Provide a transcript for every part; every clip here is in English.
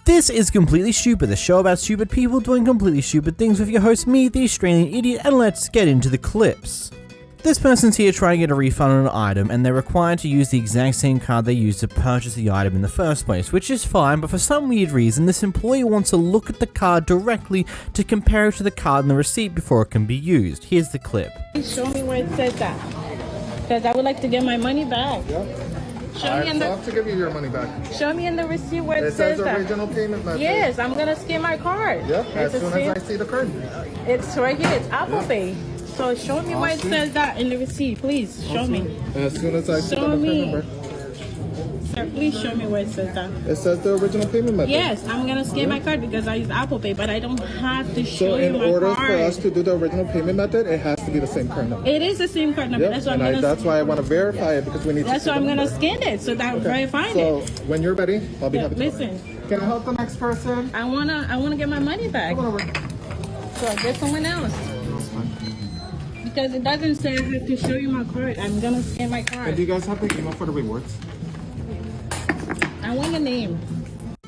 This is Completely Stupid, the show about stupid people doing completely stupid things with your host, me, the Australian idiot, and let's get into the clips. This person's here trying to get a refund on an item, and they're required to use the exact same card they used to purchase the item in the first place, which is fine, but for some weird reason, this employee wants to look at the card directly to compare it to the card in the receipt before it can be used. Here's the clip. Show me where it says that, because I would like to get my money back. Yep. I'd love to give you your money back. Show me in the receipt where it says that. Original payment method. Yes, I'm gonna scan my card. Yep, as soon as I see the card. It's right here, it's Apple Pay. So show me where it says that in the receipt, please. Show me. As soon as I see the payment method. Sir, please show me where it says that. It says the original payment method. Yes, I'm gonna scan my card because I use Apple Pay, but I don't have to show you my card. So in order for us to do the original payment method, it has to be the same card number. It is the same card number. Yep. That's why I want to verify it, because we need That's why I'm gonna scan it so that I find it. So when you're ready, I'll be happy to listen. Can I help the next person? I wanna get my money back. Come on over. So I get someone else. Because it doesn't say I have to show you my card. I'm gonna scan my card. And do you guys have the email for the rewards? I want a name.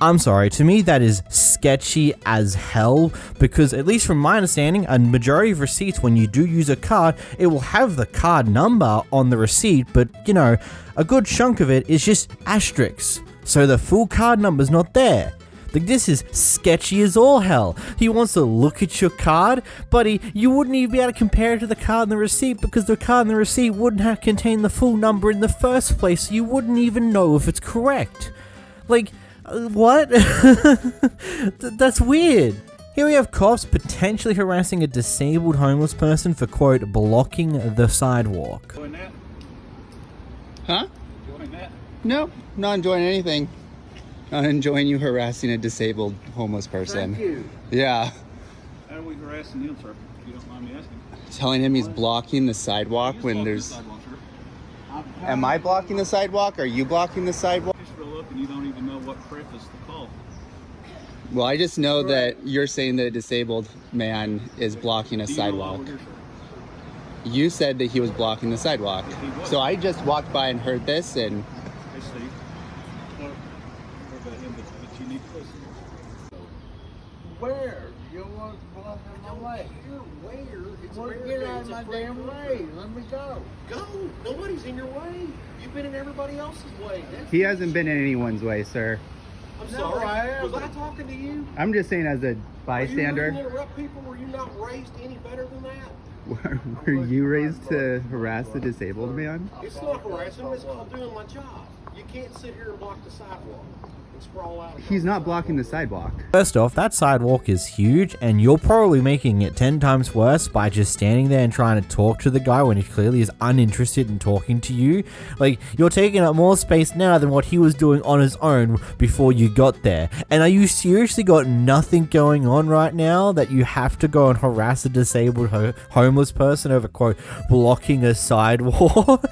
I'm sorry, to me that is sketchy as hell, because at least from my understanding, a majority of receipts, when you do use a card, it will have the card number on the receipt, but you know, a good chunk of it is just asterisks, so the full card number's not there. Like, this is sketchy as all hell. He wants to look at your card, buddy, you wouldn't even be able to compare it to the card in the receipt, because the card in the receipt wouldn't have contained the full number in the first place, so you wouldn't even know if it's correct. Like, what? That's weird. Here we have cops potentially harassing a disabled homeless person for, quote, blocking the sidewalk. Enjoying that? Huh? Enjoying that? Nope, not enjoying anything. Not enjoying you harassing a disabled homeless person. Thank you. Yeah. How are we harassing you, sir? If you don't mind me asking. Telling him he's blocking the sidewalk when there's... Sidewalk, sir. Am I blocking the sidewalk? Are you blocking the sidewalk? Just real up and you don't even know what preface to call. Well, I just know that you're saying that a disabled man is blocking a Do you know why sidewalk. we're here, sir? You said that he was blocking the sidewalk. He was. So I just walked by and heard this, and Hey, Steve. What about him, but you need to listen. Where? You want to block my way? Well, get out of my damn way. Let me go. Go! Nobody's in your way. You've been in everybody else's way. he hasn't been in anyone's way, sir. I'm No, sorry. I Was I haven't. talking to you? I'm just saying as a Are you bystander. rude to interrupt people? Were you not raised any better than that? Were you raised to harass the disabled man? It's not harassment. It's called doing my job. You can't sit here and block the sidewalk and sprawl out. He's not blocking the sidewalk. First off, that sidewalk is huge, and you're probably making it 10 times worse by just standing there and trying to talk to the guy when he clearly is uninterested in talking to you. Like, you're taking up more space now than what he was doing on his own before you got there. And are you seriously got nothing going on right now that you have to go and harass a disabled homeless person over, quote, blocking a sidewalk?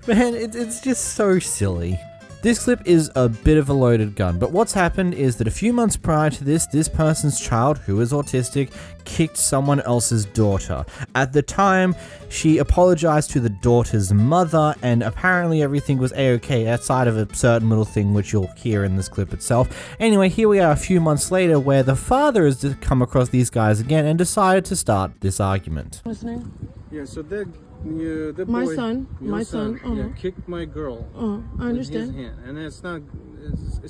Man, it's just so silly. This clip is a bit of a loaded gun, but what's happened is that a few months prior to this person's child, who is autistic, kicked someone else's daughter. At the time, she apologized to the daughter's mother, and apparently everything was a-okay outside of a certain little thing which you'll hear in this clip itself. Anyway, here we are a few months later where the father has come across these guys again and decided to start this argument. Listening? Yeah, so the My boy, son, your my son, yeah, kicked my girl. I understand. With his hand, and it's not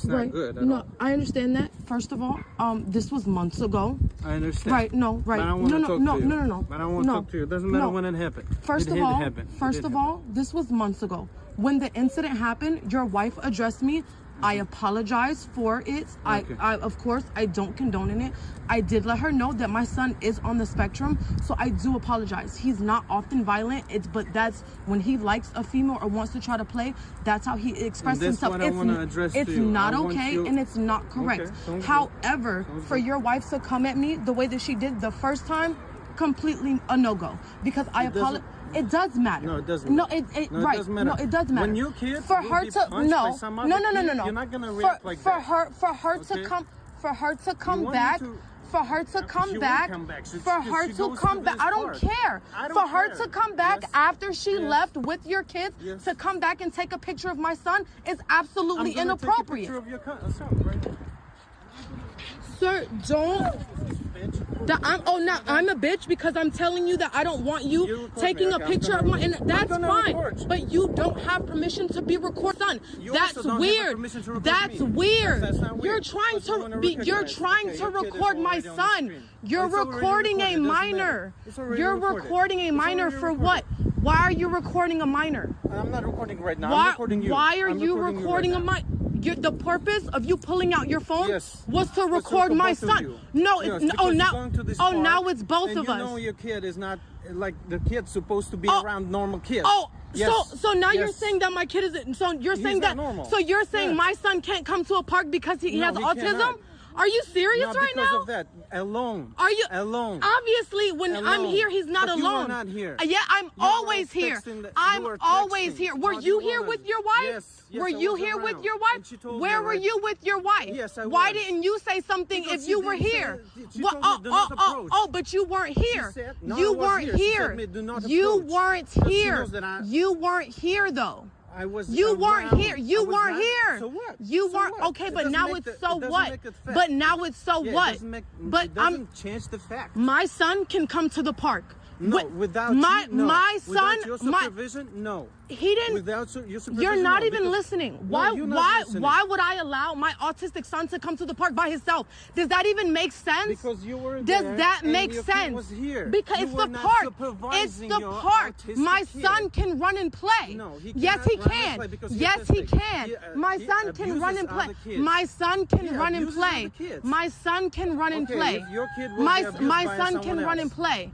not Right. good at No, all. I understand that. First of all, this was months ago. I understand. Right, no, right. But I want No, to no, talk no, to you. no, no, no. But I want to No. talk to you. It doesn't matter No. when it happened. First It of did all, happen. It first did of happen. all, this was months ago. When the incident happened, your wife addressed me. I apologize for it. Okay. I of course I don't condone in it. I did let her know that my son is on the spectrum, so I do apologize. He's not often violent, but that's when he likes a female or wants to try to play, that's how he expresses And that's himself. what I wanna address to It's you. not I want okay you- and it's not correct. Okay, sounds good. However, for your wife to come at me the way that she did the first time, completely a no-go. Because I apologize. It does matter. No, it doesn't. No, No, it it right. doesn't matter. No, it does matter. When your kid for will her be to punched by some other no, kid, you're not gonna react like for that. her Okay? to come for her to come You want back. me to- For her to She come will back, come back. for her She to goes come through back, this I don't part. care. I don't For her care. to come back Yes. after she Yes. left with your kids, Yes. to come back and take a picture of my son is I'm absolutely gonna inappropriate. Take a picture of your son, right? Sir, don't. I'm a bitch because I'm telling you that I don't want you taking a picture of my, and that's fine. But you don't have permission to be recorded, son. That's weird. That's weird. You're trying to record my son. You're recording a minor. You're recording a minor for what? Why are you recording a minor? I'm not recording right now. I'm recording you. Why are you recording a minor? The purpose of you pulling out your phone was to record my son. No, now it's both of us. You know your kid is not like the kid's supposed to be around normal kids. Oh, so now you're saying that my kid isn't. So you're saying that. Normal. So you're saying my son can't come to a park because he has autism? Cannot. Are you serious right now? Because of that, alone. Are you alone? Obviously, when I'm here, he's not alone. You are not here. Yeah, I'm always here. I'm always here. Were you here with your wife? Yes. Were you here with your wife? Where were you with your wife? Yes, I was. Why didn't you say something if you were here? But you weren't here. You weren't here. You weren't here. You weren't here though. You weren't here. You weren't here. So what? You weren't. Okay, but now it's so what? But now it's so what? But doesn't change the fact. My son can come to the park. No, without my son, without your supervision, no. He didn't. Without your supervision, you're not no, even listening. Why would I allow my autistic son to come to the park by himself? Does that even make sense? Because you were there. Does that and make your sense? Kid was here. Because it's the park. It's the park. My son can run and play. No, he yes, he can. Yes, he can. My son can run and play. My son can run and play. My son can run and play. My son can run and play.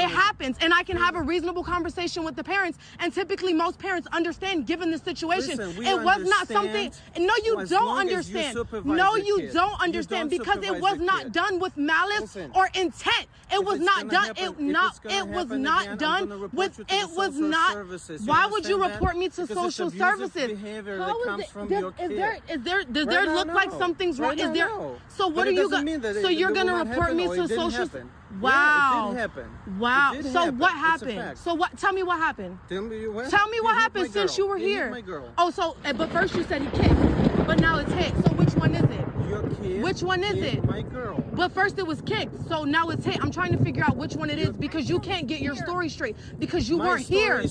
It happens, and I can have a reasonable conversation with the parents, and typically most parents understand given the situation. Listen, it was not something. No, you don't understand. No, you don't understand because it was not done with malice or intent. It was not done. It was not done with. It was not. Why would you report me to social services? How is it? Does there look like something's wrong? Is there? So what are you going? So you're gonna report me to social? Wow. Yeah, it didn't happen. Wow. So what happened? So what? Tell me what happened. Tell me what happened since you were here. My girl. Oh, so but first you said he kicked, but now it's hit. So which one is it? Your kid. Which one is it? My girl. But first it was kicked, so now it's hit. I'm trying to figure out which one it is because you can't get your story straight because you weren't here.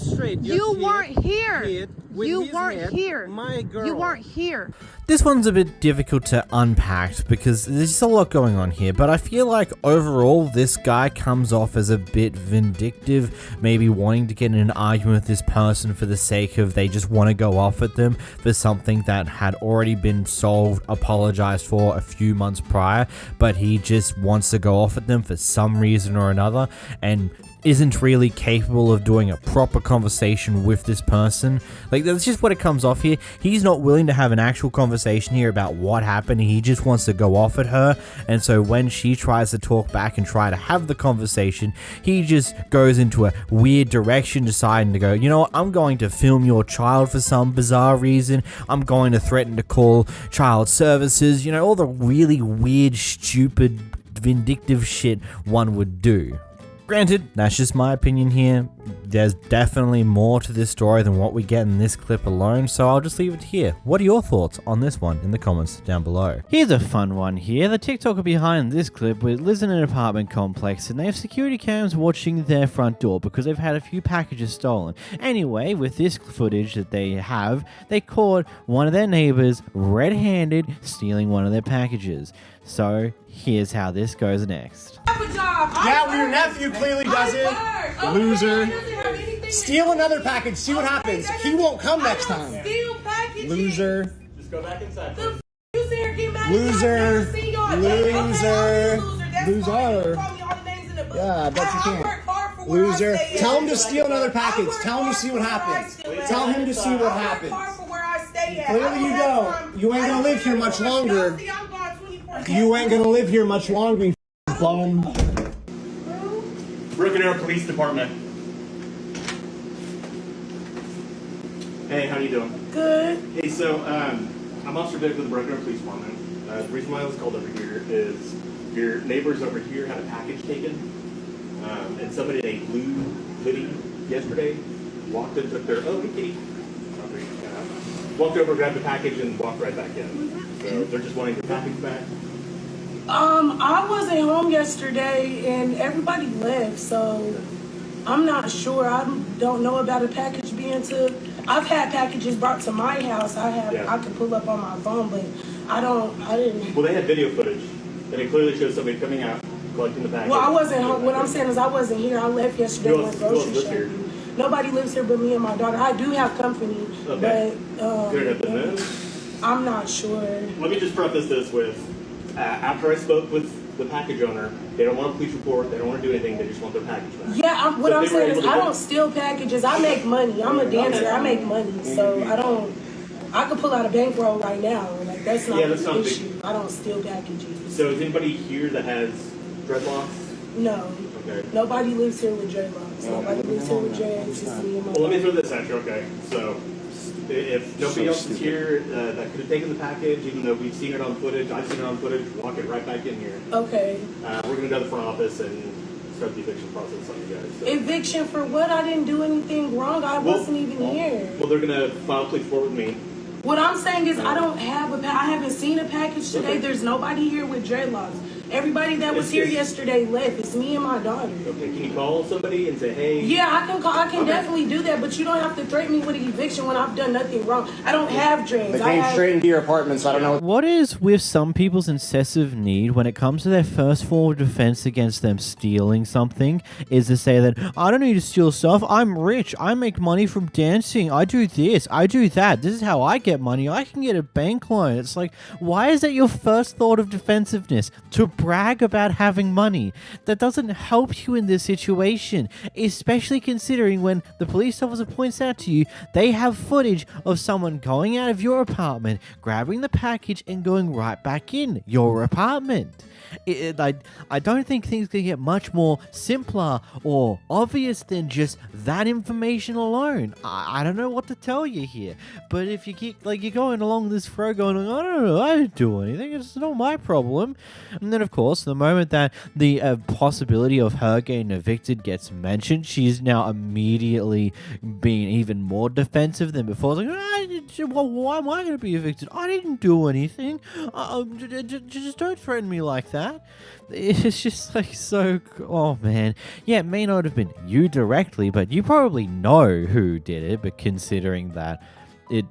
You weren't here. You weren't here. My girl. You weren't here. This one's a bit difficult to unpack because there's just a lot going on here, but I feel like overall this guy comes off as a bit vindictive, maybe wanting to get in an argument with this person for the sake of they just want to go off at them for something that had already been solved, apologized for a few months prior, but he just wants to go off at them for some reason or another and isn't really capable of doing a proper conversation with this person. Like, that's just what it comes off here. He's not willing to have an actual conversation here about what happened. He just wants to go off at her, and so when she tries to talk back and try to have the conversation, he just goes into a weird direction, deciding to go, you know what, I'm going to film your child for some bizarre reason. I'm going to threaten to call child services, you know, all the really weird, stupid, vindictive shit one would do. Granted, that's just my opinion here. There's definitely more to this story than what we get in this clip alone, so I'll just leave it here. What are your thoughts on this one in the comments down below? Here's a fun one here. The TikToker behind this clip lives in an apartment complex and they have security cams watching their front door because they've had a few packages stolen. Anyway, with this footage that they have, they caught one of their neighbors red-handed stealing one of their packages. So here's how this goes next. Yeah, well, your nephew clearly doesn't. Loser. Steal another package, see what happens. He won't come next time. Loser. Just go back inside. Loser. Loser. Loser. Yeah, I bet you can. Loser. Tell him to steal another package. Tell him to see what happens. Tell him to see what happens. Clearly you don't. You ain't gonna live here much longer. You ain't gonna live here much longer, you bum. Broken Arrow Police Department. Hey, how you doing? Good. Hey, so I'm Officer Vic with the Broken Arrow Police Department. The reason why I was called over here is your neighbors over here had a package taken, and somebody in a blue hoodie yesterday walked in, took their walked over, grabbed the package, and walked right back in. So they're just wanting their package back. I wasn't home yesterday and everybody left, so I'm not sure. I don't know about a package being took. I've had packages brought to my house. I could pull up on my phone, but I didn't. Well, they had video footage, and it clearly shows somebody coming out, collecting the package. Well, I wasn't home. What I'm saying is I wasn't here. I left yesterday and went grocery shopping. Nobody lives here but me and my daughter. I do have company, but I'm not sure. Let me just preface this with, after I spoke with the package owner, they don't want a police report, they don't want to do anything, they just want their package back. Yeah, what I'm saying is I don't steal packages. I make money. I'm a dancer. I make money, so I could pull out a bankroll right now. Like that's not an issue. I don't steal packages. So is anybody here that has dreadlocks? No. Okay. Nobody lives here with dreadlocks. Nobody lives here with dreads. Just me and my Well, let me throw this at you. Okay, so if nobody else is here that could have taken the package, even though we've seen it on footage, I've seen it on footage, walk it right back in here. Okay. We're going to go to the front office and start the eviction process on you guys. So. Eviction for what? I didn't do anything wrong. I wasn't even here. Well, they're going to file a police report with me. What I'm saying is I don't have I haven't seen a package today. Okay. There's nobody here with dreadlocks. Everybody that was here yesterday left. It's me and my daughter. Okay, can you call somebody and say, hey? Yeah, I can call. I can definitely do that, but you don't have to threaten me with an eviction when I've done nothing wrong. I don't have dreads. They came straight into your apartment, so I don't know. What is with some people's excessive need when it comes to their first form of defense against them stealing something is to say that, I don't need to steal stuff, I'm rich, I make money from dancing, I do this, I do that, this is how I get money, I can get a bank loan. It's like, why is that your first thought of defensiveness? To brag about having money. That doesn't help you in this situation, especially considering when the police officer points out to you they have footage of someone going out of your apartment, grabbing the package and going right back in your apartment. I don't think things can get much more simpler or obvious than just that information alone. I don't know what to tell you here, but if you keep you're going along this road going, I don't know, I didn't do anything, it's not my problem. And then of course the moment that the possibility of her getting evicted gets mentioned, she's now immediately being even more defensive than before. It's like, why am I going to be evicted? I didn't do anything. Just don't threaten me like that. It's just oh man. Yeah, it may not have been you directly, but you probably know who did it, but considering that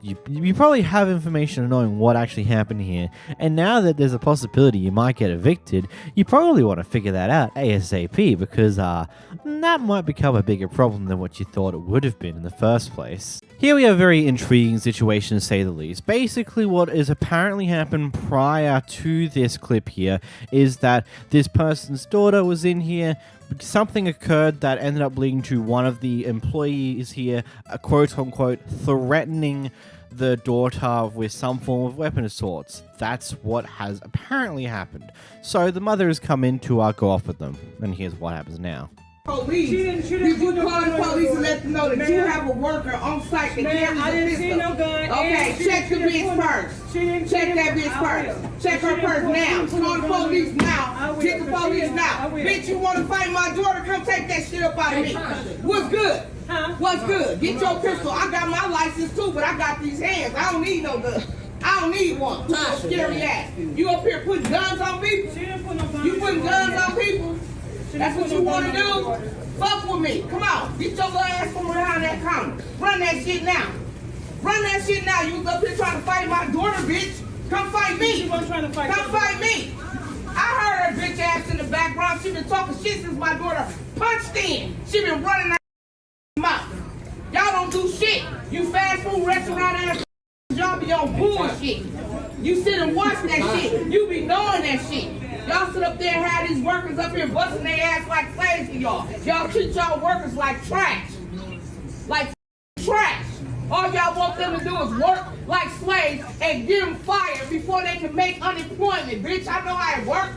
you probably have information on knowing what actually happened here, and now that there's a possibility you might get evicted, you probably want to figure that out ASAP, because that might become a bigger problem than what you thought it would have been in the first place. Here we have a very intriguing situation, to say the least. Basically, what has apparently happened prior to this clip here is that this person's daughter was in here. Something occurred that ended up leading to one of the employees here, quote-unquote, threatening the daughter with some form of weapon of sorts. That's what has apparently happened. So the mother has come in to go off with them, and here's what happens now. Police. Did you call the police and let them know that you have a worker on site that carries a pistol? I didn't see no gun. Okay, check the bitch purse. Check that bitch purse. Check her purse now. Call the police now. Get the police now. Bitch, you want to fight my daughter? Come take that shit up out of me. What's good? What's good? Get your pistol. I got my license too, but I got these hands. I don't need no gun. I don't need one. Scary ass. You up here putting guns on people? You putting guns on people? That's what you want to do? Fuck with me. Come on. Get your little ass from behind that counter. Run that shit now. Run that shit now. You was up here trying to fight my daughter, bitch. Come fight me. Come fight me. I heard her bitch ass in the background. She been talking shit since my daughter punched in. She been running her mouth. Y'all don't do shit. You fast food restaurant ass. Y'all be on bullshit. You sit and watch that shit. You be knowing that shit. Y'all sit up there and have these workers up here busting their ass like slaves to y'all. Y'all treat y'all workers like trash. Like trash. All y'all want them to do is work like slaves and get them fired before they can make unemployment. Bitch, I know how it works.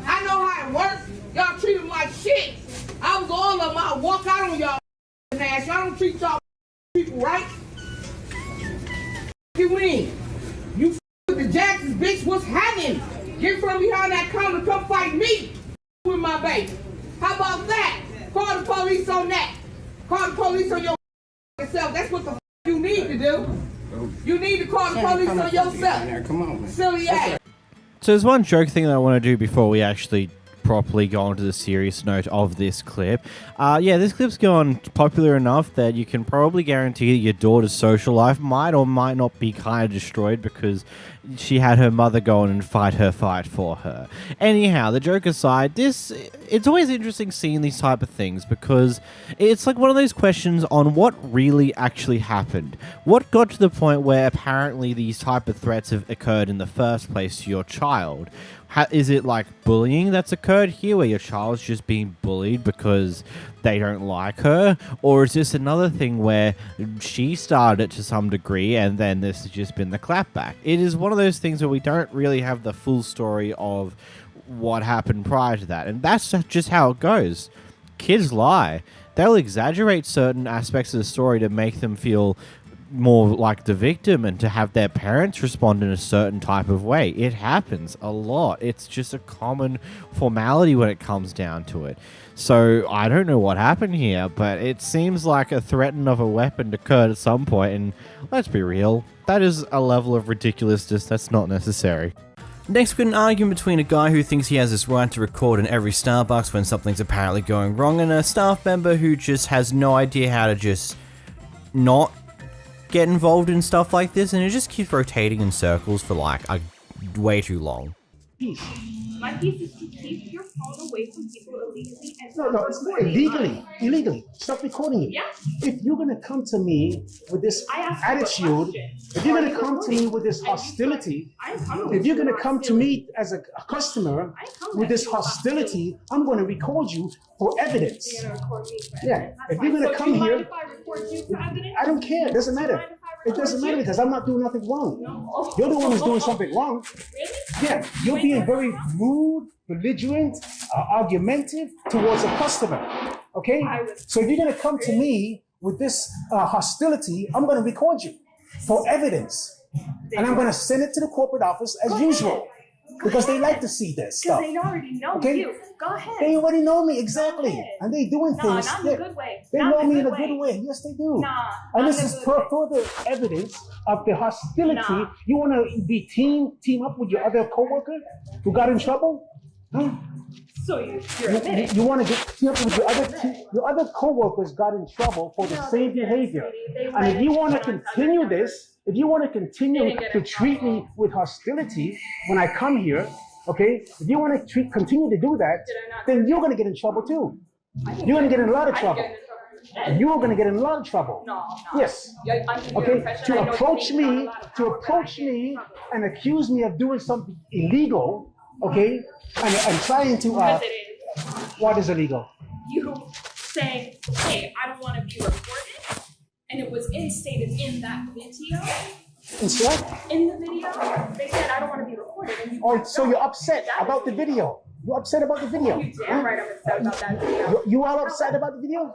I know how it works. Y'all treat them like shit. I was all of them. I walk out on y'all ass. Y'all don't treat y'all people right. You mean? You with the Jacksons, bitch. What's happening? Get from behind that counter, come fight me with my baby. How about that? Call the police on that. Call the police on yourself. That's what the you need to do. You need to call the police on yourself. Come on, man. Silly ass. So there's one joke thing that I want to do before we actually properly go on to the serious note of this clip. Yeah, this clip's gone popular enough that you can probably guarantee that your daughter's social life might or might not be kind of destroyed because she had her mother go on and fight for her. Anyhow, the joke aside, it's always interesting seeing these type of things because it's like one of those questions on what really actually happened. What got to the point where apparently these type of threats have occurred in the first place to your child? Is it like bullying that's occurred here where your child's just being bullied because they don't like her? Or is this another thing where she started it to some degree and then this has just been the clapback? It is one of those things where we don't really have the full story of what happened prior to that. And that's just how it goes. Kids lie. They'll exaggerate certain aspects of the story to make them feel more like the victim and to have their parents respond in a certain type of way. It happens a lot. It's just a common formality when it comes down to it. So I don't know what happened here, but it seems like a threat of a weapon occurred at some point, and let's be real, that is a level of ridiculousness that's not necessary. Next, we've got an argument between a guy who thinks he has this right to record in every Starbucks when something's apparently going wrong, and a staff member who just has no idea how to just not get involved in stuff like this, and it just keeps rotating in circles for like way too long. My piece is to keep your phone away from people illegally and no, it's not illegally. Stop recording it. Yeah. If you're gonna come to me with this attitude, if you're gonna come to me with this hostility, if you're gonna come to me as a customer with this hostility, I'm gonna record you for evidence. Yeah. If you're gonna come here, I don't care. It doesn't matter. It doesn't matter because I'm not doing nothing wrong. You're the one who's doing something wrong. Yeah, you're being very rude, belligerent, argumentative towards a customer. Okay? So if you're going to come to me with this hostility, I'm going to record you for evidence. And I'm going to send it to the corporate office as usual. Because they like to see this stuff. Because they already know you. Go ahead. They already know me, exactly. And they doing things. Not in a good way. They know me in a good way. Yes, they do. And this is further evidence of the hostility. You want to team up with your other coworker who got in trouble? Huh? So you're admitting. You want to team up with your other coworkers got in trouble for the same behavior. And if you want to continue this, if you want to continue to treat me with hostility when I come here, okay, if you want to continue to do that, then you're going to get in trouble too. You're going to get in a lot of trouble. You're going to get in a lot of trouble. No. Yes. Okay, to approach me and accuse me of doing something illegal, okay, and trying to, what is illegal? You saying, hey, I don't want to be recorded. And it was instated in that video. It's what? In the video, they said I don't want to be recorded. And so you're upset about the video. You're upset about the video. You damn right I'm upset about that video. You are upset about the video? 100%.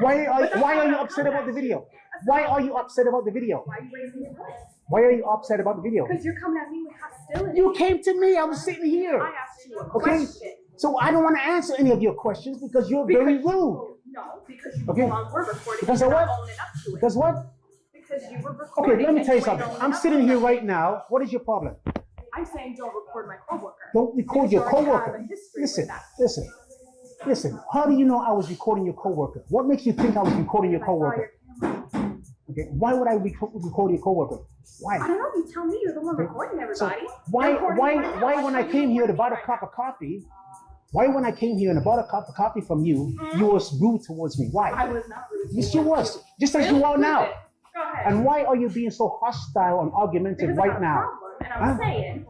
Why are you upset about the video? Why are you upset about the video? Why are you raising your voice? Why are you upset about the video? Because you're coming at me with hostility. You came to me. I was sitting here. I asked you a question. So I don't want to answer any of your questions because you're very rude. No, because you were recording. Because of what? Because what? Because you were recording. Okay, let me tell you something. I'm sitting here right now. What is your problem? I'm saying don't record my coworker. Don't record your coworker. Listen. How do you know I was recording your coworker? What makes you think I was recording your coworker? Okay, why would I record your coworker? Why? I don't know. You tell me. You're the one recording everybody. So why when I came here to buy a cup of coffee? Why when I came here and I bought a cup of coffee from you, you was rude towards me? Why? I was not rude. Yes, you was. Just as you are now. Go ahead. And why are you being so hostile and argumentative right now? And I'm saying,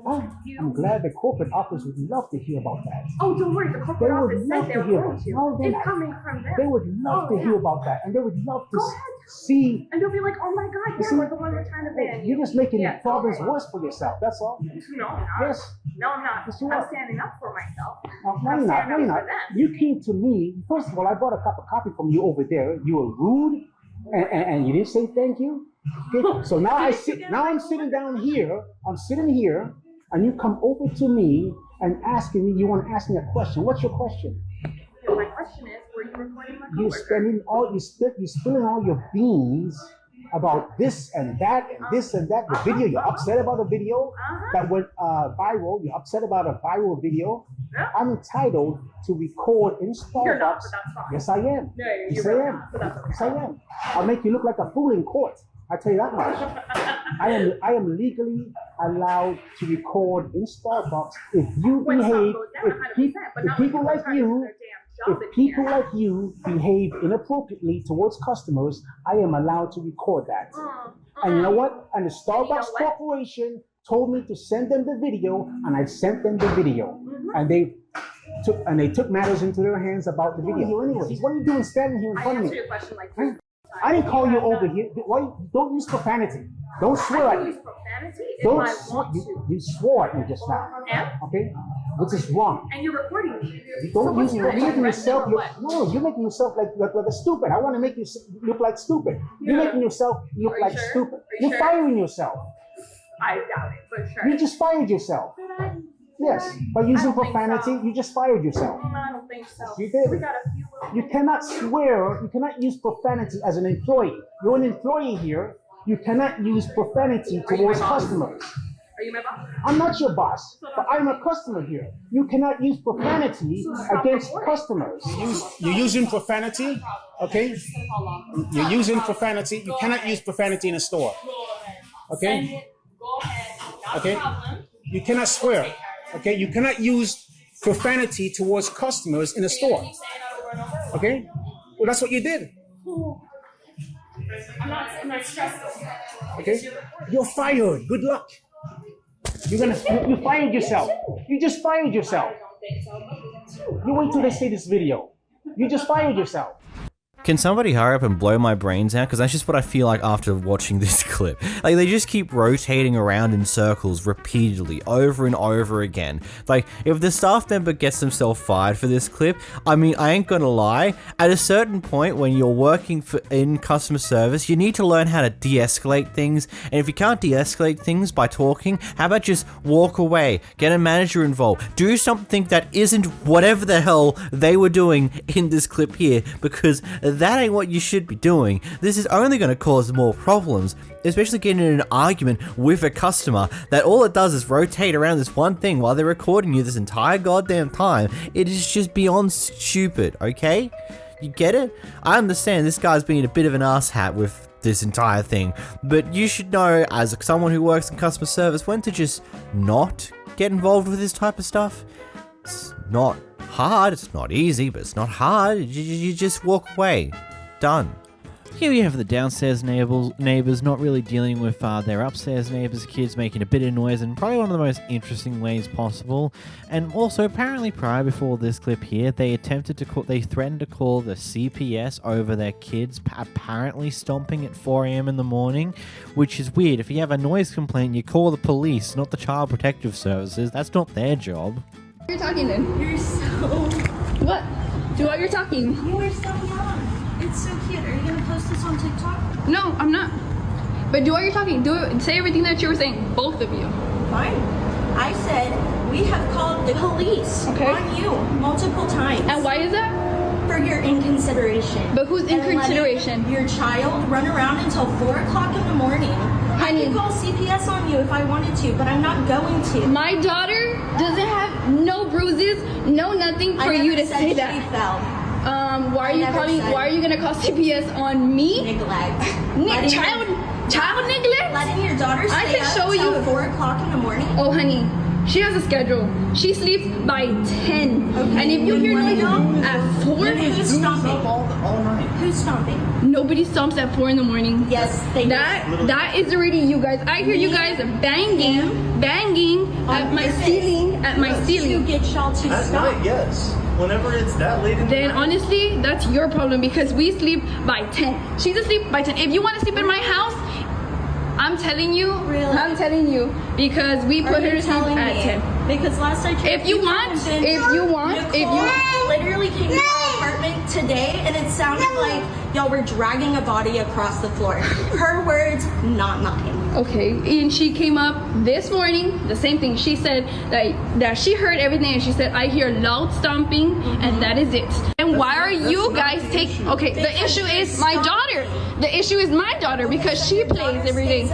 I'm glad the corporate office would love to hear about that. Oh, don't worry. The corporate office said they were going to. It's coming from them. They would love to hear about that. And they would love to see. And they'll be like, oh my God, yeah, we're the ones we're trying to ban you. You're just making problems worse for yourself. That's all. No, I'm not. Yes. No, I'm not. I'm standing up for myself. No, you're not. You came to me. First of all, I bought a cup of coffee from you over there. You were rude, and you didn't say thank you. Okay? So now I'm sitting down here. I'm sitting here, and you come over to me and asking me. You want to ask me a question? What's your question? My question is, were you recording my coworker? You're spilling all your beans about this and that and this and that. The video, you're upset about a video that went viral. You're upset about a viral video. I'm entitled to record in Starbucks. You're not, but that's fine. Yes, I am. No, yes, you're I am. not, but that's okay. Yes, I am. I'll make you look like a fool in court. I tell you that much. I am legally allowed to record in Starbucks if you behave. If people like you behave inappropriately towards customers, I am allowed to record that. And you know what? And the Starbucks Corporation told me to send them the video, and I sent them the video, and they took matters into their hands about the video. Anyways, what are you doing standing here in front of me? I answered your question like Huh? I didn't call you over here. Why? Don't use profanity. Don't swear at me. Don't swear. You swore at me just now. Okay? Which is wrong. And you're recording me. You're making yourself look. No, you're making yourself like a stupid. I want to make you look like stupid. You're making yourself look like stupid. You're firing yourself. I doubt it, for sure. You just fired yourself. Yes, by using profanity, you just fired yourself. I don't think so. You did. We got a few You cannot swear, you cannot use profanity as an employee. You're an employee here. You cannot use profanity towards customers. Are you my boss? I'm not your boss, but I'm a customer here. You cannot use profanity against customers. You're using profanity, okay? You're using profanity. You cannot use profanity in a store, okay? Okay? You cannot swear, okay? You cannot use profanity towards customers in a store, okay? Well, that's what you did. I'm not stressed. Okay? You're fired. Good luck. You fired yourself. You just fired yourself. You wait till they see this video. You just fired yourself. Can somebody hurry up and blow my brains out? Because that's just what I feel like after watching this clip. Like, they just keep rotating around in circles repeatedly, over and over again. Like, if the staff member gets themselves fired for this clip, I mean, I ain't gonna lie, at a certain point when you're working in customer service, you need to learn how to de-escalate things. And if you can't de-escalate things by talking, how about just walk away, get a manager involved, do something that isn't whatever the hell they were doing in this clip here, because that ain't what you should be doing. This is only going to cause more problems, especially getting in an argument with a customer that all it does is rotate around this one thing while they're recording you this entire goddamn time. It is just beyond stupid, okay? You get it? I understand this guy's being a bit of an asshat with this entire thing, but you should know, as someone who works in customer service, when to just not get involved with this type of stuff. It's not hard, it's not easy, but it's not hard. You just walk away. Done. Here we have the downstairs neighbors not really dealing with their upstairs neighbors' kids making a bit of noise in probably one of the most interesting ways possible. And also, apparently prior before this clip here, they threatened to call the CPS over their kids apparently stomping at 4 a.m. in the morning, which is weird. If you have a noise complaint, you call the police, not the Child Protective Services. That's not their job. You're talking then. You're so... What? Do what you're talking. You are so young. It's so cute. Are you going to post this on TikTok? No, I'm not. But do what you're talking. Say everything that you were saying. Both of you. Fine. I said we have called the police on you multiple times. And why is that? For your inconsideration. But who's inconsideration? Your child run around until 4 o'clock in the morning. Honey, I could call CPS on you if I wanted to, but I'm not going to. My daughter doesn't have no bruises, no nothing for you to say that. She fell. Why are you gonna call CPS on me? Neglect. Child neglect? Letting your daughter stay up till 4 o'clock in the morning? Oh, honey. She has a schedule. She sleeps by 10. Okay. And if you hear noises at 4, who's stomping? All night. Who's stomping? Nobody stomps at 4 in the morning. Yes, they do. That is already you guys. I hear you guys banging at my ceiling. To get y'all to At stop. night, yes. Whenever it's that late in the Then night. honestly, that's your problem because we sleep by 10. She's asleep by 10. If you want to sleep in my house, I'm telling you, because we put her to sleep at 10. Because last I checked, if you want, literally came to our apartment today, and it sounded like y'all were dragging a body across the floor. Her words, not mine. Okay, and she came up this morning, the same thing. She said that she heard everything, and she said, I hear loud stomping, and that is it. And why are you guys taking, okay, the issue is my daughter. The issue is my daughter because she plays every day.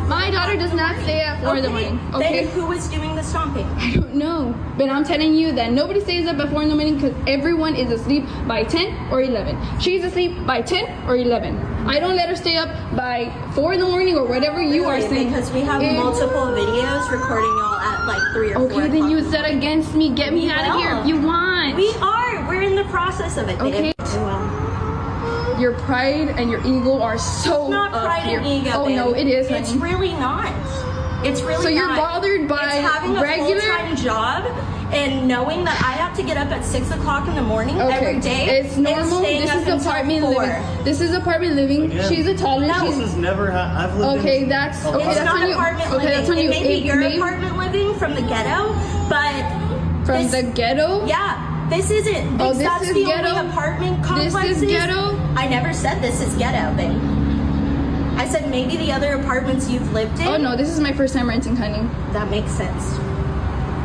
My daughter does not stay up for the morning. Okay. Then who is doing the stomping? I don't know, but I'm telling you that nobody stays up at 4 in the morning because everyone is asleep by 10 or 11. She's asleep by 10 or 11. I don't let her stay up by 4 in the morning or whatever you are saying. Because we have multiple videos recording y'all at like 3 or 4 Okay, then use that against me. Get me out of here if you want. We are. We're in the process of it. Okay. Your pride and your ego are so It's not pride up here. and ego. Oh babe. no, it is. It's honey. really not. It's really So you're not. bothered by it's having a regular full-time job and knowing that I have to get up at 6 o'clock in the morning Okay. every day. It's normal. This is apartment living. This is apartment living. Again, She's a toddler. This has never I've lived Okay, in that's a okay. lot. That's not on you. apartment Okay, living. that's on you. It may be your may- apartment living from the ghetto, but from the ghetto. Yeah. This isn't. Oh, this that's is the ghetto? only apartment This complexes. is ghetto? I never said this is ghetto, babe. I said maybe the other apartments you've lived in. Oh no, this is my first time renting, honey. That makes sense.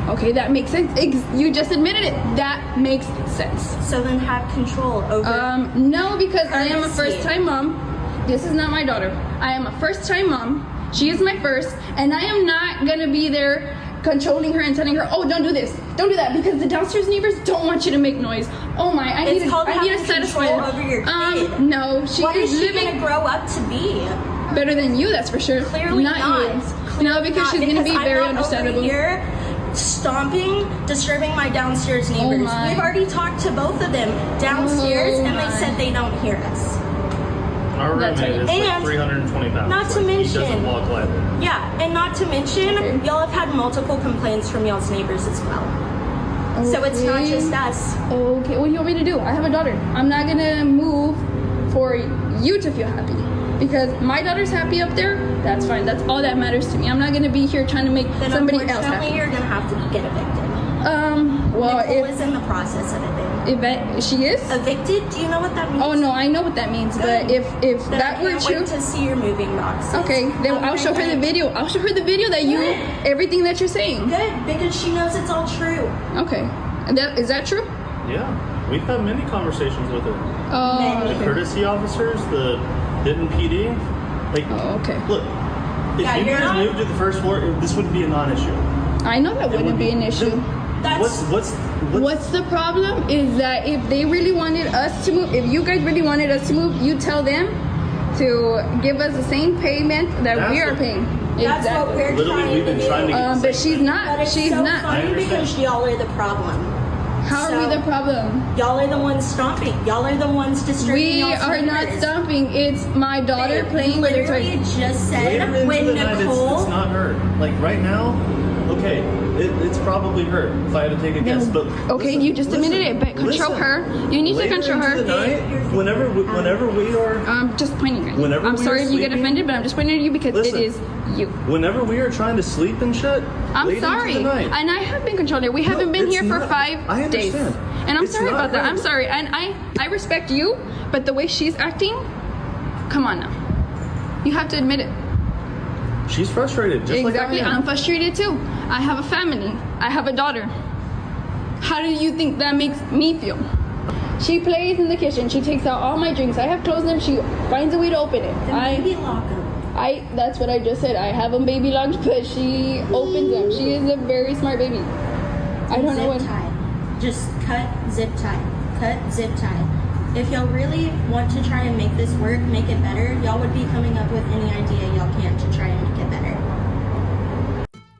Okay, that makes sense. You just admitted it. That makes sense. So then have control over. No, because I am a courtesy. first-time mom. This is not my daughter. I am a first-time mom. She is my first, and I am not gonna be there controlling her and telling her, oh, don't do this, don't do that, because the downstairs neighbors don't want you to make noise. Oh my, I need to satisfy control her. over your kid. No, she What is is she living gonna grow up to be? better than you, that's for sure. Clearly not. You. No, because she's gonna be very I'm not understandable. over here stomping, disturbing my downstairs neighbors. my. We've already talked to both of them downstairs, and they said they don't hear us. Our That's roommate is like And 320 pounds. not to Like, he mention- doesn't walk lightly. Yeah, and not to mention, y'all have had multiple complaints from y'all's neighbors as well. So it's not Okay. just us. Okay, what do you want me to do? I have a daughter. I'm not gonna move for you to feel happy. Because my daughter's happy up there, that's fine. That's all that matters to me. I'm not gonna be here trying to make Then somebody else unfortunately, happy. you're gonna have to get evicted. Well, Nicole is in the process of it. She is? Evicted? Do you know what that means? Oh no, I know what that means. But if Then that I were can't true, wait to see your moving boxes. okay, then I'll show her the video. I'll show her the video that you, everything that you're saying. Good, because she knows it's all true. Okay, and is that true? Yeah, we've had many conversations with her. Oh, The courtesy officers, the Denton PD. Like, okay. Look, if Yeah, you you're guys not- moved to the first floor, this wouldn't be a non-issue. I know that It wouldn't would be an issue. What's the problem is that if they really wanted us to move, if you guys really wanted us to move, you tell them to give us the same payment that we are paying. That's what we're Literally, we've been trying to get the But same she's not. But it's She's so not. funny because y'all are the problem. How are we the problem? Y'all are the ones stomping. Y'all are the ones disturbing We y'all's are not neighbors. stomping. It's my daughter Babe, playing with her literally toys. just Later said into when the night, Nicole. it's not her. Like right now, okay, it's probably her. If I had to take a guess, but Okay, you just admitted it, but control listen. her. You need to Later control into her. the night, whenever we are, I'm just pointing at you. Whenever I'm we sorry are if you get sleeping- offended, but I'm just pointing at you because Listen. it is you. whenever we are trying to sleep and shit. I'm late into sorry, the night, and I have been controlling. We haven't been it's here for not- 5 I days, understand. and I'm It's sorry not about that. her. I'm sorry, and I respect you, but the way she's acting, come on now, you have to admit it. She's frustrated, just Exactly, like I am. I'm frustrated too. I have a family. I have a daughter. How do you think that makes me feel? She plays in the kitchen. She takes out all my drinks. I have closed them. She finds a way to open it. Maybe lock them. That's what I just said. I have them baby locked, but she opens them. She is a very smart baby. I don't know what. Zip tie. Just cut, zip tie. Cut, zip tie. If y'all really want to try and make this work, make it better, y'all would be coming up with any idea y'all can to try and make it better.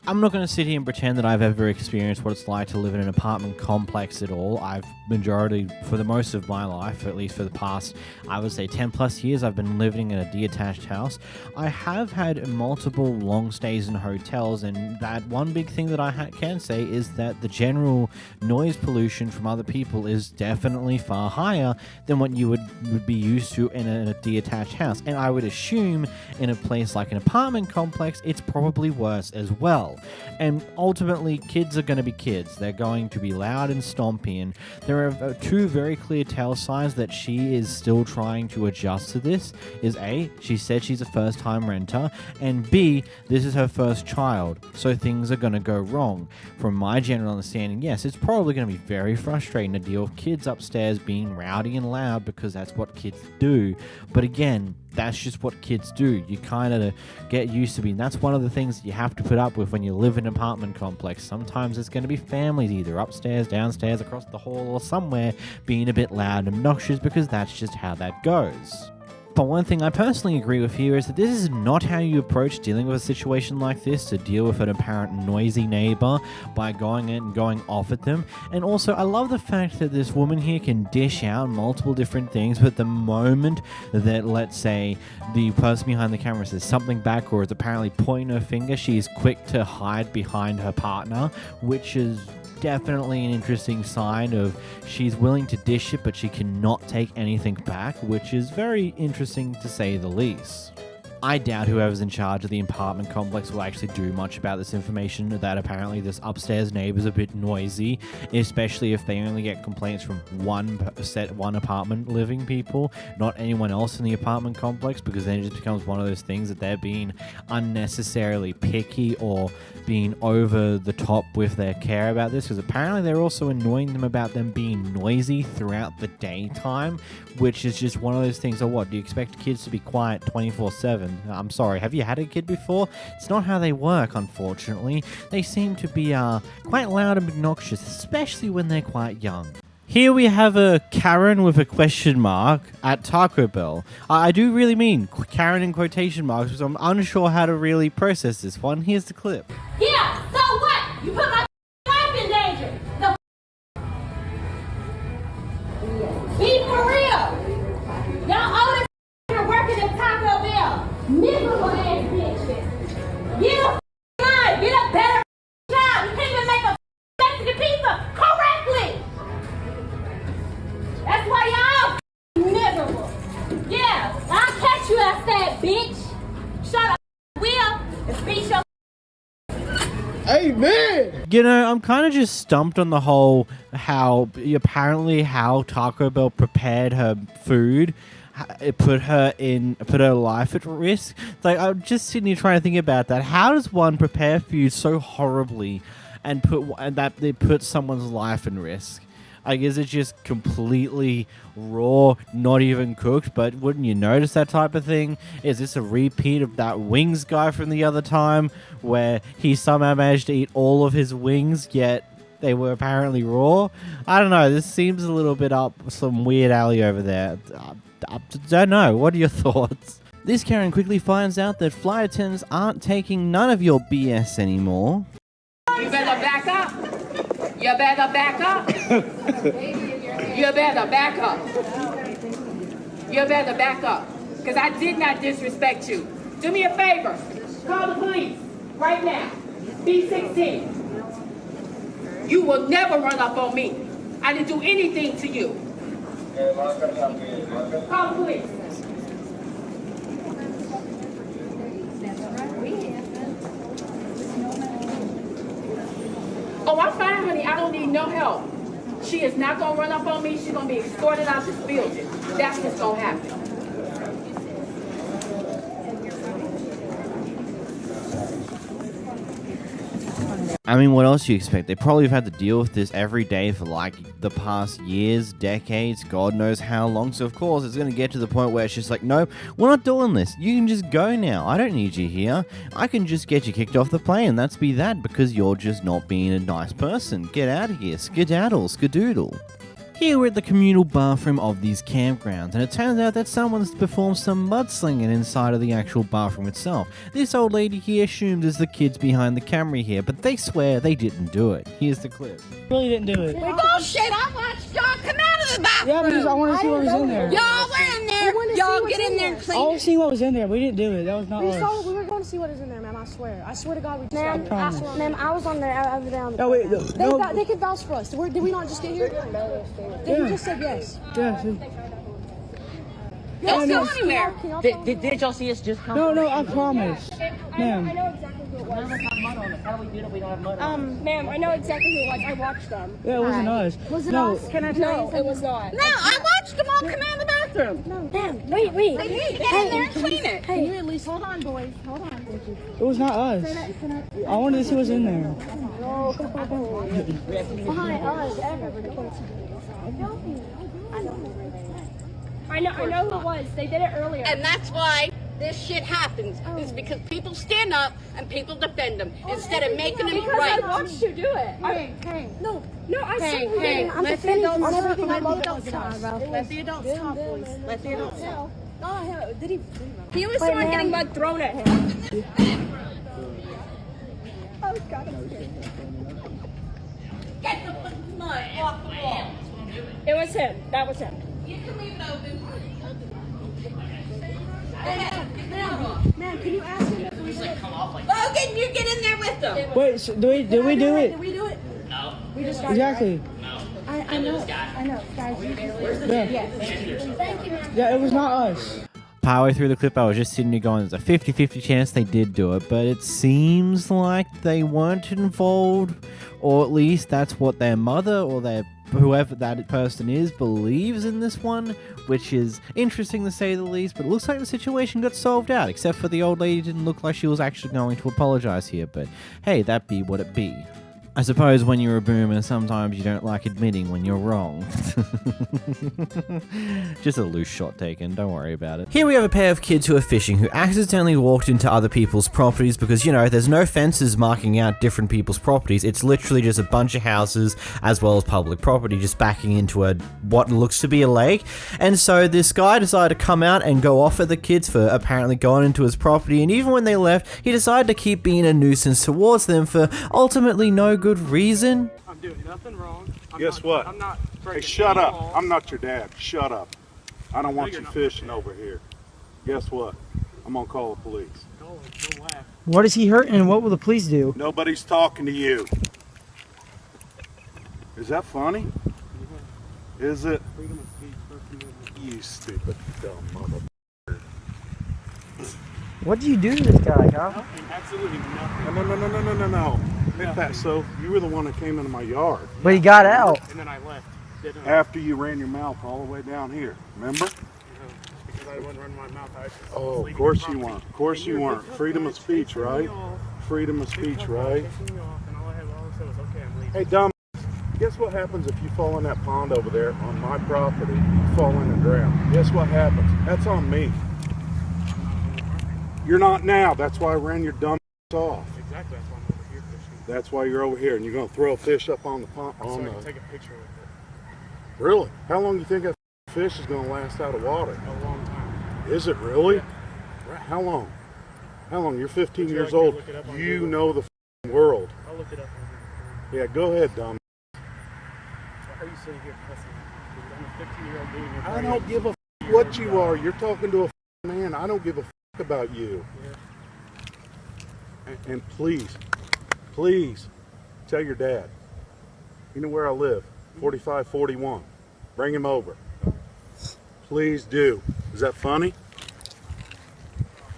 I'm not going to sit here and pretend that I've ever experienced what it's like to live in an apartment complex at all. I've majority, for the most of my life, at least for the past, I would say 10 plus years, I've been living in a detached house. I have had multiple long stays in hotels, and that one big thing that I can say is that the general noise pollution from other people is definitely far higher than what you would be used to in a detached house. And I would assume in a place like an apartment complex, it's probably worse as well. And ultimately, kids are going to be kids. They're going to be loud and stompy, and there are two very clear tell signs that she is still trying to adjust to this. Is A, she said she's a first-time renter, and B, this is her first child, so things are going to go wrong. From my general understanding, yes, it's probably going to be very frustrating to deal with kids upstairs being rowdy and loud because that's what kids do. But again, that's just what kids do. You kind of get used to being. That's one of the things that you have to put up with when you live in an apartment complex. Sometimes it's going to be families either upstairs, downstairs, across the hall, or somewhere being a bit loud and obnoxious, because that's just how that goes. But one thing I personally agree with here is that this is not how you approach dealing with a situation like this, to deal with an apparent noisy neighbor by going in and going off at them. And also, I love the fact that this woman here can dish out multiple different things, but the moment that, let's say, the person behind the camera says something back or is apparently pointing her finger, she's quick to hide behind her partner, which is definitely an interesting sign of she's willing to dish it, but she cannot take anything back, which is very interesting to say the least. I doubt whoever's in charge of the apartment complex will actually do much about this information, that apparently this upstairs neighbor's a bit noisy, especially if they only get complaints from one apartment living people, not anyone else in the apartment complex, because then it just becomes one of those things that they're being unnecessarily picky or being over the top with their care about this, because apparently they're also annoying them about them being noisy throughout the daytime, which is just one of those things. Or what, do you expect kids to be quiet 24/7? I'm sorry, have you had a kid before? It's not how they work, unfortunately. They seem to be quite loud and obnoxious, especially when they're quite young. Here we have a Karen with a question mark at Taco Bell. I do really mean Karen in quotation marks, because I'm unsure how to really process this one. Here's the clip. Yeah, so what? You put my life in danger. Be for real. Y'all owe this you're working at Taco Bell. Miserable ass bitches. Get a line. Get a better job. You can't even make a Mexican pizza correctly. That's why y'all miserable. Yeah, I'll catch you outside, bitch. Shut up, Will, and beat your. Amen. You know, I'm kind of just stumped on the whole how Taco Bell prepared her food. It put her life at risk. Like, I'm just sitting here trying to think about that. How does one prepare food so horribly and that it puts someone's life in risk? I guess it's just completely raw, not even cooked, but wouldn't you notice that type of thing? Is this a repeat of that wings guy from the other time, where he somehow managed to eat all of his wings, yet they were apparently raw? I don't know, this seems a little bit up some weird alley over there. I don't know, what are your thoughts? This Karen quickly finds out that flight attendants aren't taking none of your BS anymore. You better back up. You better back up. You better back up. You better back up. Because I did not disrespect you. Do me a favor. Call the police right now. B16. You will never run up on me. I didn't do anything to you. Call the police. Oh, I'm fine, honey. I don't need no help. She is not going to run up on me. She's going to be escorted out this building. That's what's going to happen. I mean, what else do you expect? They probably have had to deal with this every day for like the past years, decades, God knows how long. So of course it's going to get to the point where it's just like, no, we're not doing this. You can just go now. I don't need you here. I can just get you kicked off the plane. That's be that, because you're just not being a nice person. Get out of here. Skedaddle, skadoodle. Here we're at the communal bathroom of these campgrounds, and it turns out that someone's performed some mudslinging inside of the actual bathroom itself. This old lady here assumed it's the kids behind the camera here, but they swear they didn't do it. Here's the clip. Really didn't do it. Bullshit, I watched y'all come out of the bathroom. Yeah, because I want to see what was in there. Y'all were in there. Y'all get in there and I clean want to see what was in there. We didn't do it. That was not us. We were going to see what is in there, ma'am. I swear. I swear to God, we just Ma'am, I swear. Ma'am, I was on there over there on the. No, wait, They can vouch for us. Did we not just get here? They just said yes. Yes. Let's go in there. Did y'all see us just come? No, I promise. Ma'am. I know exactly who it was. How do we do it? We don't have mud on. Ma'am, I know exactly who it was. I watched them. Yeah, it wasn't us. Was it no. us? Can I tell you? It was not. No, I watched them all come out of the bathroom. No, damn. Wait. They need to get in there and clean it. Hey, can you at least hold on, boys? Hold on. It was not us. I wanted to see what's in there. No. Behind us, ever. I don't know. I know who it was. They did it earlier. And that's why this shit happens. It's because people stand up and people defend them instead of making them right. Because I watched you do it. Hey. No, I saw you Hey, I'm let the defending adults you. talk. Let Let the the adults adults talk. talk. Let the adults talk, please. Let the adults talk. Oh, did he? He was the one getting mud thrown at him. Oh God, I'm scared. Get the mud off the wall. It was him. That was him. You can leave it open. Man, can you ask him if we did it? Logan, you get in there with them. Wait, so did we do it? Did we do it? No. We just got Exactly. I know. Guys, you Yeah. Thank you, man. Yeah, it was not us. Partway through the clip, I was just sitting there going, there's a 50-50 chance they did do it, but it seems like they weren't involved, or at least that's what their mother or their whoever that person is believes in this one, which is interesting to say the least, but it looks like the situation got solved out, except for the old lady didn't look like she was actually going to apologize here, but hey, that be what it be. I suppose when you're a boomer, sometimes you don't like admitting when you're wrong. Just a loose shot taken, don't worry about it. Here we have a pair of kids who are fishing who accidentally walked into other people's properties because, you know, there's no fences marking out different people's properties. It's literally just a bunch of houses as well as public property just backing into what looks to be a lake. And so this guy decided to come out and go off at the kids for apparently going into his property, and even when they left, he decided to keep being a nuisance towards them for ultimately no good reason. I'm doing nothing wrong. Guess what? I'm not. Hey, shut up. I'm not your dad. Shut up. I don't want you fishing over here. Guess what? I'm gonna call the police. Don't laugh. What is he hurting and what will the police do? Nobody's talking to you. Is that funny? Is it? You stupid dumb mother. What do you do to this guy, Kyle? Nothing. Absolutely nothing. No. Hey, Pat, so you were the one that came into my yard. But he got out. And then I left. After you ran your mouth all the way down here, remember? Because I wouldn't run my mouth. Oh, of course you weren't. Of course you weren't. Freedom of speech, right? Freedom of speech, right? Hey, dumb. Guess what happens if you fall in that pond over there on my property? You fall in and drown. Guess what happens? That's on me. You're not now. That's why I ran your dumb off. Exactly. That's why I'm over here fishing. That's why you're over here, and you're gonna throw a fish up on the pond. So I can take a picture with it. Really? How long do you think that fish is gonna last out of water? A long time. Is it really? Yeah. How long? How long? You're 15 Would you years like me to old. look it up on You Google? know the world. I'll look it up. Yeah, go ahead, dumb. Why are you sitting here cussing? I'm a 15-year-old dude. And you're I don't give a what you are. You're talking to a man. I don't give a about you. Yeah. And please, tell your dad. You know where I live, 4541. Bring him over. Please do. Is that funny?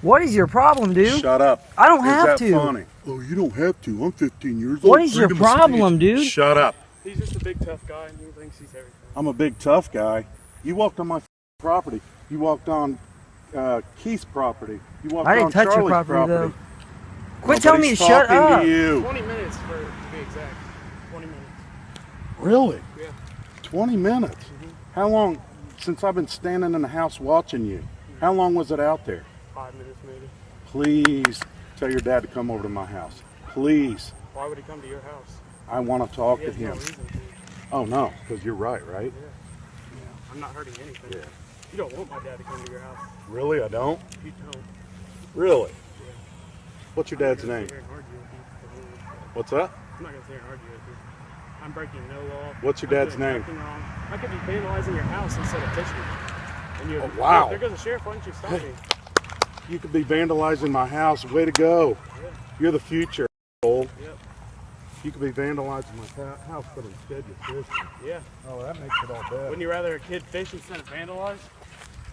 What is your problem, dude? Shut up. I don't Is have that to. Funny? Oh, you don't have to. I'm 15 years old. What is your problem, dude? Shut up. He's just a big tough guy and he thinks he's everything. I'm a big tough guy. You walked on my property. You walked on Keith's property. You walked I didn't on touch Charlie's your property, though. Quit Nobody's telling me to shut talking up. to you. 20 minutes to be exact. 20 minutes. Really? Yeah. 20 minutes? How long, since I've been standing in the house watching you, how long was it out there? 5 minutes maybe. Please tell your dad to come over to my house. Please. Why would he come to your house? I want to talk He to has no him. reason to. Oh, no, because you're right, right? Yeah. I'm not hurting anything. Yeah. You don't want my dad to come to your house. Really, I don't? You don't. Really? Yeah. What's your dad's name? What's that? I'm not going to sit here and argue with you. I'm breaking no law. What's your I'm dad's doing name? nothing wrong. I could be vandalizing your house instead of fishing. And you, Oh, wow. There goes the sheriff. Why don't you stop me? You could be vandalizing my house. Way to go. Yeah. You're the future, old. Yep. You could be vandalizing my house, but instead you're fishing. Yeah. Oh, that makes it all bad. Wouldn't you rather a kid fish instead of vandalize?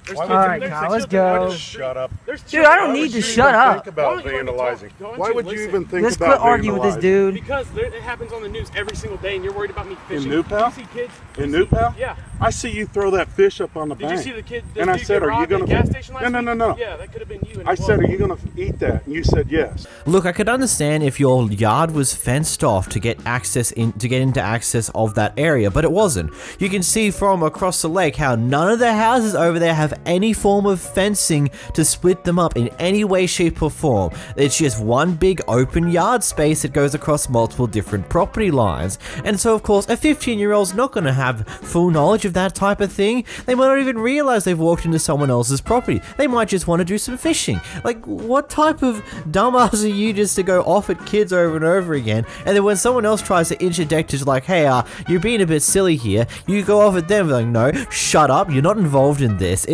There's Why kids, would All right, there's Kyle, kids let's out there go. on the street. Shut up. There's Dude, I don't Why need would to you shut even up. think about Why don't you let me vandalizing? talk? Why would you even think Let's about quit arguing with this vandalizing? dude. Because it happens on the news every single day, and you're worried about me fishing. In New Pal? You see kids? In New Pal? Yeah. I see you throw that fish up on the Did bank. you see the kid? And I said, are you going to... gas station last No. Yeah, that could have been you. And I said, are you going to eat that? And you said yes. Look, I could understand if your yard was fenced off to get into access of that area, but it wasn't. You can see from across the lake how none of the houses over there have any form of fencing to split them up in any way, shape, or form. It's just one big open yard space that goes across multiple different property lines. And so, of course, a 15-year-old's not going to have full knowledge of that type of thing. They might not even realize they've walked into someone else's property. They might just want to do some fishing. Like, what type of dumbass are you just to go off at kids over and over again, and then when someone else tries to interject, it's like, hey, you're being a bit silly here, you go off at them like, no, shut up, you're not involved in this.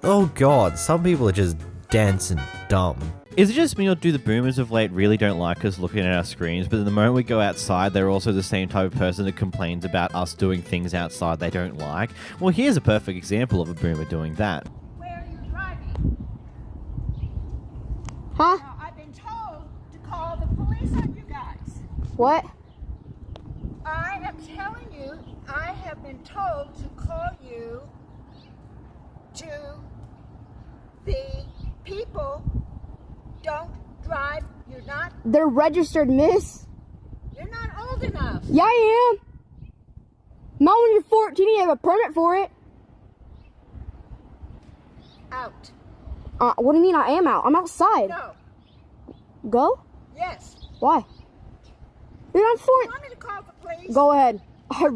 Oh god, some people are just dense and dumb. Is it just me, or do the boomers of late really don't like us looking at our screens, but the moment we go outside, they're also the same type of person that complains about us doing things outside they don't like? Well, here's a perfect example of a boomer doing that. Huh? Now, I've been told to call the police on you guys. What? I am telling you, I have been told to call you to the people. Don't drive. You're not. They're registered, miss. You're not old enough. Yeah, I am. Not when you're 14, you have a permit for it. Out. What do you mean I am out? I'm outside. No. Go? Yes. Why? Dude, I'm 14. You want me to call the police? Go ahead. I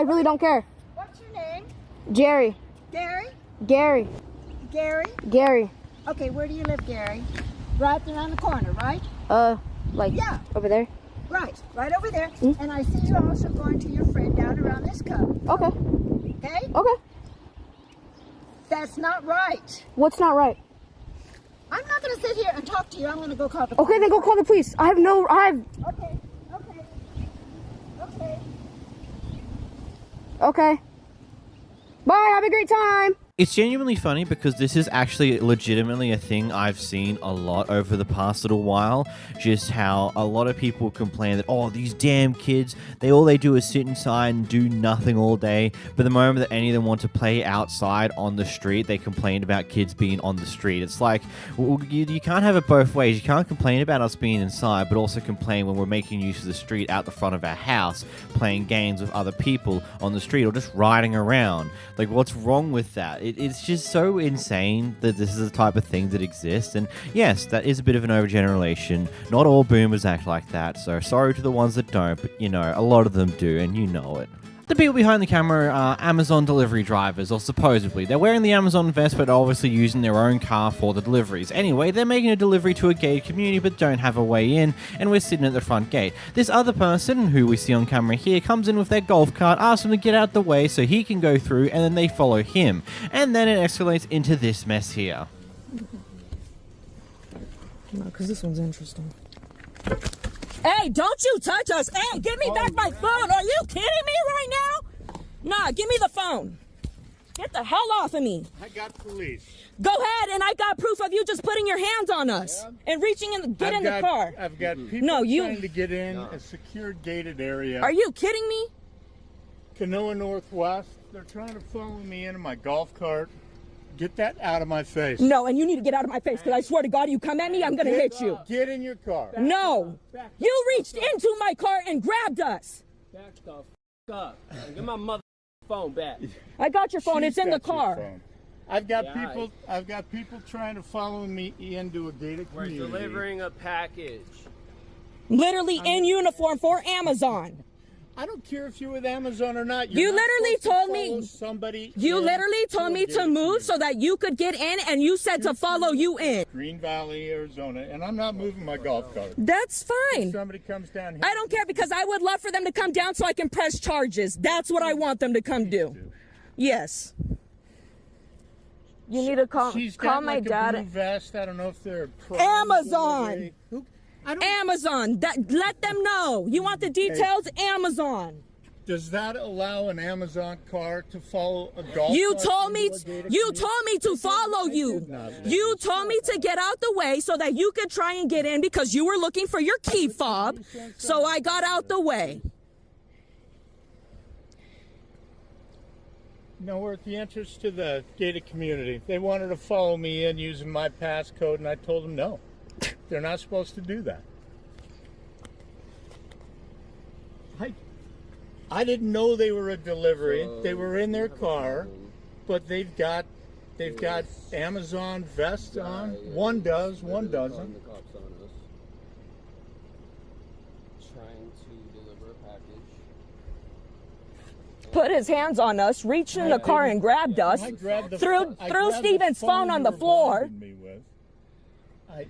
really don't care. What's your name? Jerry. Gary? Gary. Gary? Gary. Okay, where do you live, Gary? Right around the corner, right? Like yeah. Over there? Right over there. Mm-hmm. And I see you also going to your friend down around this cove. Okay. Okay? Okay. That's not right. What's not right? I'm not going to sit here and talk to you. I'm going to go call the police. Okay, then go call the police. I have... Okay. Okay. Bye, have a great time. It's genuinely funny because this is actually legitimately a thing I've seen a lot over the past little while. Just how a lot of people complain that, oh, these damn kids, all they do is sit inside and do nothing all day. But the moment that any of them want to play outside on the street, they complain about kids being on the street. It's like, you can't have it both ways. You can't complain about us being inside, but also complain when we're making use of the street out the front of our house, playing games with other people on the street, or just riding around. Like, what's wrong with that? It's just so insane that this is the type of thing that exists. And yes, that is a bit of an overgeneralization. Not all boomers act like that, so sorry to the ones that don't, but you know, a lot of them do, and you know it. The people behind the camera are Amazon delivery drivers, or supposedly. They're wearing the Amazon vest, but obviously using their own car for the deliveries. Anyway, they're making a delivery to a gated community, but don't have a way in, and we're sitting at the front gate. This other person, who we see on camera here, comes in with their golf cart, asks them to get out the way so he can go through, and then they follow him. And then it escalates into this mess here. No, because this one's interesting. Hey, don't you touch us. Hey, give me back my phone. Are you kidding me right now? Nah, give me the phone. Get the hell off of me. I got police. Go ahead, and I got proof of you just putting your hands on us and reaching in the the car. I've got people trying to get in a secured gated area. Are you kidding me? Canoa Northwest. They're trying to follow me into my golf cart. Get that out of my face. No, and you need to get out of my face, because I swear to God, you come at me, I'm going to hit you. Get in your car. No. You reached into my car and grabbed us. Back the f*** up. Get my mother phone back. I got your phone. It's in the car. I've got people trying to follow me into a gated community. We're delivering a package. Literally in uniform for Amazon. I don't care if you're with Amazon or not. You literally told me to move so that you could get in, and you said to follow you in. Green Valley, Arizona, and I'm not moving my golf cart. That's fine. If somebody comes down here. I don't care, because I would love for them to come down so I can press charges. That's what I want them to come do. Yes. You need to call my dad. A blue vest. I don't know if they're Amazon. Amazon. Let them know. You want the details? Hey. Amazon. Does that allow an Amazon car to follow a golf You cart told me into a gated you community? told me to follow you. You told me to get out the way so that you could try and get in because you were looking for your key fob. So I got out the way. No, we're at the entrance to the gated community. They wanted to follow me in using my passcode, and I told them no. They're not supposed to do that. I didn't know they were a delivery. They were in their car, but they've got Amazon vests on. One does, one doesn't. Trying to deliver a package. Put his hands on us, reached in the car and grabbed us, threw Steven's phone on the floor. My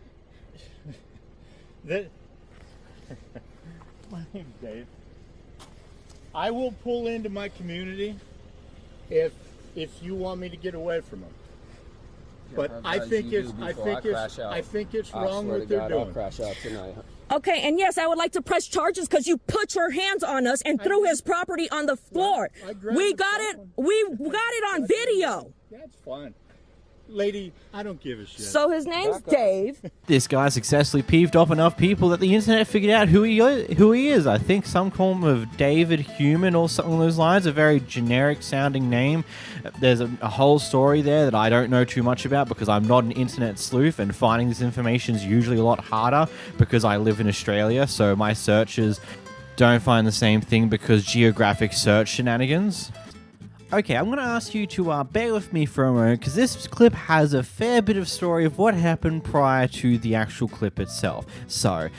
name's Dave. I will pull into my community if you want me to get away from them. But I think it's wrong what they're doing. I'll crash out tonight. Okay, and yes, I would like to press charges because you put your hands on us and threw his property on the floor. We got it on video. That's fine. Lady, I don't give a shit. So his name's Dave. This guy successfully peeved off enough people that the internet figured out who he is. I think some form of David Human or something along those lines, a very generic sounding name. There's a whole story there that I don't know too much about because I'm not an internet sleuth, and finding this information is usually a lot harder because I live in Australia, so my searches don't find the same thing because geographic search shenanigans. Okay, I'm going to ask you to bear with me for a moment because this clip has a fair bit of story of what happened prior to the actual clip itself. So,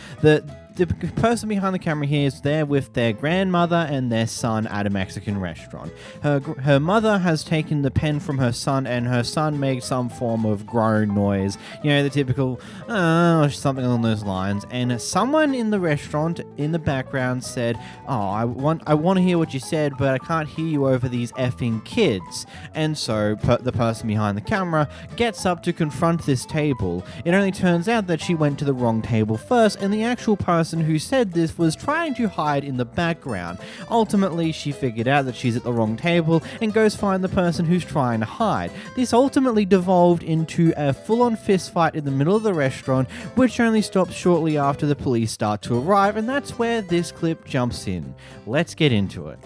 the person behind the camera here is there with their grandmother and their son at a Mexican restaurant. Her mother has taken the pen from her son, and her son made some form of groan noise. You know, the typical, something along those lines. And someone in the restaurant in the background said, I want to hear what you said, but I can't hear you over these effing kids. And so the person behind the camera gets up to confront this table. It only turns out that she went to the wrong table first, and the actual person who said this was trying to hide in the background. Ultimately, she figured out that she's at the wrong table and goes find the person who's trying to hide. This ultimately devolved into a full-on fist fight in the middle of the restaurant, which only stops shortly after the police start to arrive, and that's where this clip jumps in. Let's get into it.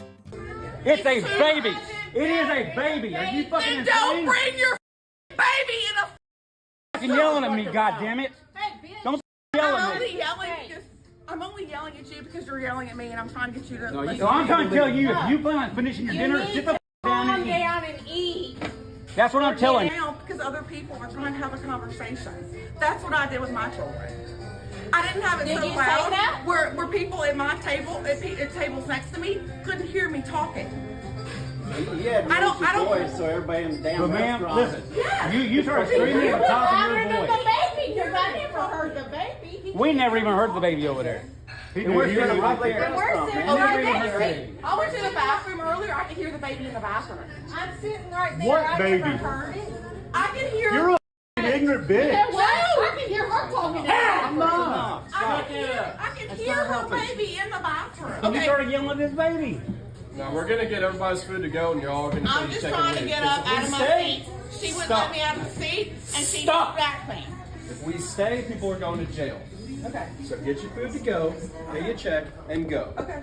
It's a baby. It is a baby. Are you fucking insane? Don't bring your baby in a fucking yelling at me, goddammit. Don't yell at me. I'm only yelling at you because you're yelling at me, and I'm trying to get you to. No, I'm trying to tell you, if you plan on finishing your dinner, sit the down and eat. That's what I'm telling you. Because other people are trying to have a conversation. That's what I did with my children. I didn't have it so loud where people at my table, at tables next to me, couldn't hear me talking. Yeah, I don't. Voice, so everybody in the damn but ma'am, restaurant. Listen, you started screaming at the top of your voice. Because I never heard the baby. We never even heard the baby over there. We're sitting right there. I went to the bathroom earlier. I could hear the baby in the bathroom. I'm sitting right there. What baby? I can hear. You're an ignorant bitch. I can hear her talking. Mom, I can hear her baby in the bathroom. You started yelling at this baby. Now we're gonna get everybody's food to go, and you're all gonna. I'm just trying to get up out of my seat. She wouldn't let me out of the seat, and she backed me. If we stay, people are going to jail. Okay. So get your food to go, pay your check, and go. Okay.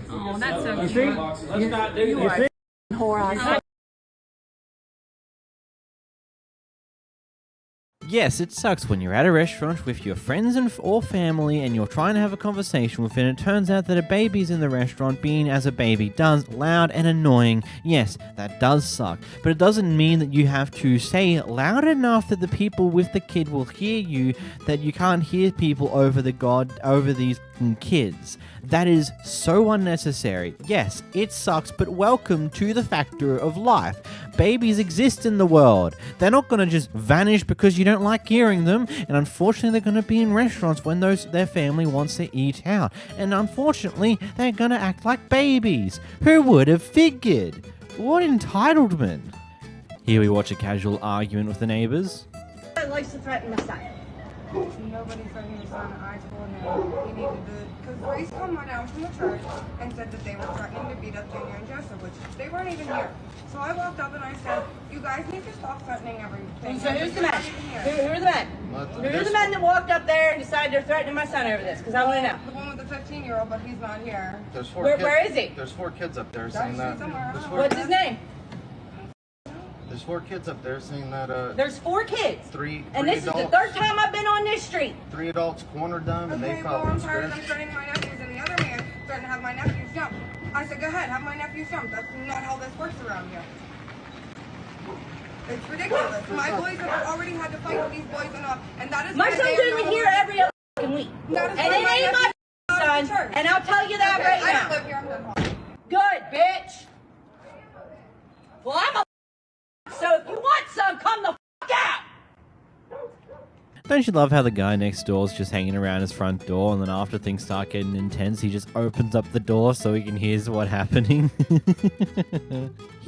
Oh, that's so cute. Let's not do that. Whore. Yes, it sucks when you're at a restaurant with your friends or family and you're trying to have a conversation with it, and it turns out that a baby's in the restaurant being as a baby does, loud and annoying. Yes, that does suck, but it doesn't mean that you have to say loud enough that the people with the kid will hear you, that you can't hear people over these kids. That is so unnecessary. Yes, it sucks, but welcome to the factor of life. Babies exist in the world. They're not going to just vanish because you don't like hearing them, and unfortunately they're going to be in restaurants when their family wants to eat out, and unfortunately they're going to act like babies. Who would have figured? What entitlement. Here we watch a casual argument with the neighbors. Likes to threaten my son. Nobody said he was on. I told him he needed to, because Grace come on down from the church and said that they were threatening to beat up Daniel and Joseph, which they weren't even here. So I walked up and I said, you guys need to stop threatening everything. So who's the men? Who are the men? Who are the men that walked up there and decided they're threatening my son over this? Because I want to know. The one with the 15-year-old, but he's not here. There's four Where is he? There's 4 kids up there saying that. What's his name? There's 4 kids up there saying that. There's 4 kids. Three and this adults, is the 3rd time I've been on this street. 3 adults cornered them, and they well, felt I'm tired of them threatening my nephews, and the other man threatened to have my nephews jumped. I said, go ahead, have my nephews jumped. That's not how this works around here. It's ridiculous. My boys have already had to fight with these boys enough, and that is My why son's they are in no here longer- every other fucking week. That is And why it my ain't my nephews son, and I'll tell you that right I now. don't live here, I'm done. Good, bitch. Well, I'm a so if you want some, come the out. Don't you love how the guy next door is just hanging around his front door, and then after things start getting intense, he just opens up the door so he can hear what's happening?